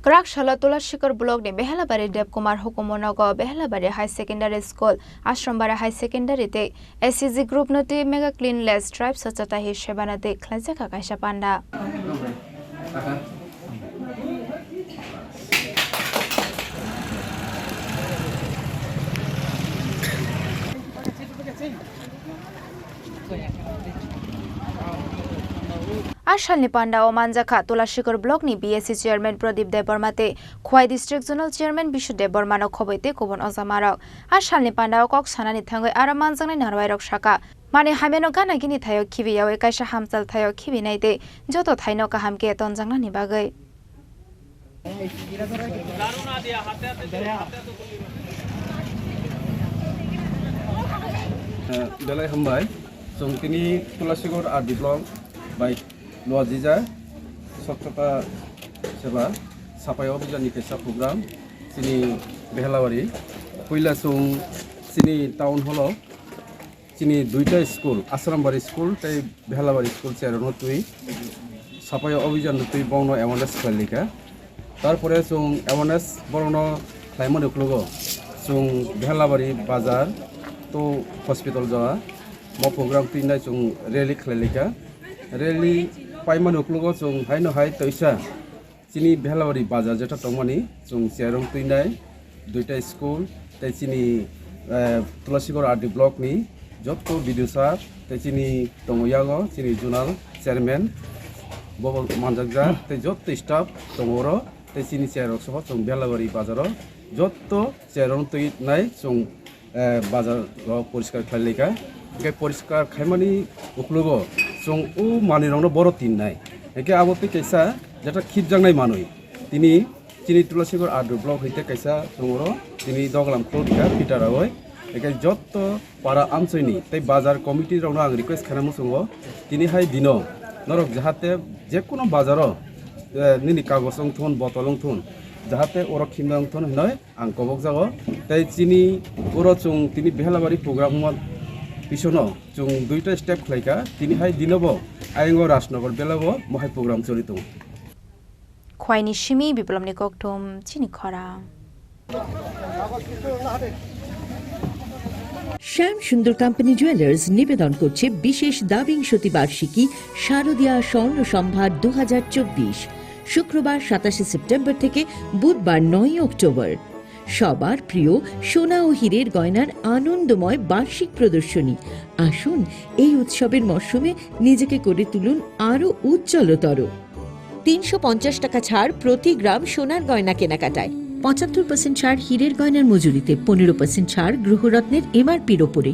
Khorang Tulashikor block ni Behelabari Deb Kumar Hukumo Nogo Behelabari High Secondary School Ashrambara High Secondary te SCG group noti mega cleanless tribe Swachata hi Seva na te changjakha Kaisa Panda Ashalni Panda o changjakha Tulashikor block ni BSC chairman Pradip Debormate Khwai district zonal chairman Bishu Debormano khoboite kobon ojamarok Ashalni Panda o kok sanani thangoi aro manjangnai narwairok saka mane hameno gana gini thayo khibiyao Kaisa hamchal thayo khibinaite joto thaino kahamke tonjangnani bagai Belai hambai songtini Tulashikor RD block by Loajiza Swachata Seva Sapai Obijani Kaisa program Chini Behelabari Puila song Chini town hall Chini Duita school Asrambari school tai Behelabari school Cherono Twwi Sapai Obijan Twwi Bono awareness khalika Tarpore song awareness Bono Claimon Uklogo song Behelabari bazar to hospital jawa mo program tinai song rally khalika rally Paiman Uklogo song haino hai toisa Chini Behelabari bazar jeta tongmani song Cherong tinai Duita school tai Chini Tulashikor RD block ni jotto video sar tai Chini tongoyago Chini zonal chairman bobo manjakja tai jotto staff tongoro tai Chini Cherok soho song Behelabari bazaro jotto Cherong tinai song bazar poriskar khalika ke poriskar khaimani uklogo song u manirongno boro tin nai eke abote kaisa jeta khibjangnai manui tini Chini Tulashikor RD block hoite kaisa tongoro tini doglam khrodika pitaragoi eke jotto para amsoini tai bazar committee rongno ang request khanamu songo tini hai dino norok jahate je kono bazaro nini kagosong thon botolong thon jahate oro khimdang thon hinoi ang kobok jago tai Chini oro chung tini Behelabari program mo pisono chung duita step khlaika tini hai dinobo aingo rasnogor belabo mohai program chorito Khwaini Shimi biplomni kokthum Chini Khorang শ্যাম সুন্দর company jewellers নিবেদন করছে বিশেষ দাবিংশতি বার্ষিকী শারদীয়া স্বর্ণ সম্ভার 2024 শুক্রবার 27 September থেকে বুধবার 9 অক্টোবর সবার প্রিয় সোনা ও হীরের গয়নার আনন্দময় বার্ষিক প্রদর্শনী আসুন এই উৎসবের মরশুমে নিজেকে করে তুলুন আরো উজ্জ্বলতর 350 টাকা ছাড় প্রতি গ্রাম সোনার গয়না কেনাকাটায় 75% ছাড় হীরের গয়নার মজুরিতে 15% ছাড় গৃহরত্নের এমআরপির ওপরে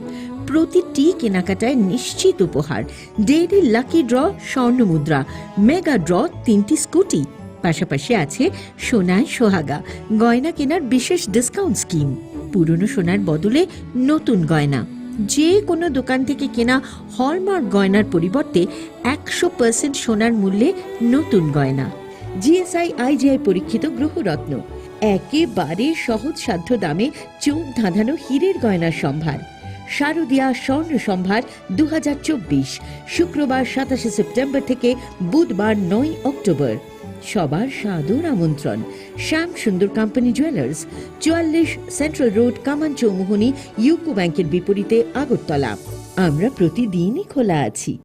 প্রতিটি কেনাকাটায় নিশ্চিত উপহার ডেইলি লাকি ড্র স্বর্ণ মুদ্রা মেগা ড্র 3টি স্কুটি পাশাপাশি আছে সোনায় সোহাগা গয়না কেনার বিশেষ ডিসকাউন্ট স্কিম পুরনো সোনার বদলে নতুন গয়না যে কোনো দোকান থেকে কেনা হলমার্ক গয়নার পরিবর্তে 100% সোনার মূল্যে নতুন গয়না জিএসআই আইজিআই পরীক্ষিত গ্রহরত্ন একেবারে সহজসাধ্য দামে চোখ ধাঁধানো হীরের গয়নার সম্ভার শারদীয়া স্বর্ণ সম্ভার 2024 শুক্রবার 27 সেপ্টেম্বর থেকে বুধবার 9 অক্টোবর সবার সাদর আমন্ত্রণ শ্যাম সুন্দর কোম্পানি জুয়েলার্স 44 সেন্ট্রাল রোড কামান চৌমুহনী ইউকো ব্যাংকের বিপরীতে আগরতলা আমরা প্রতিদিনই খোলা আছি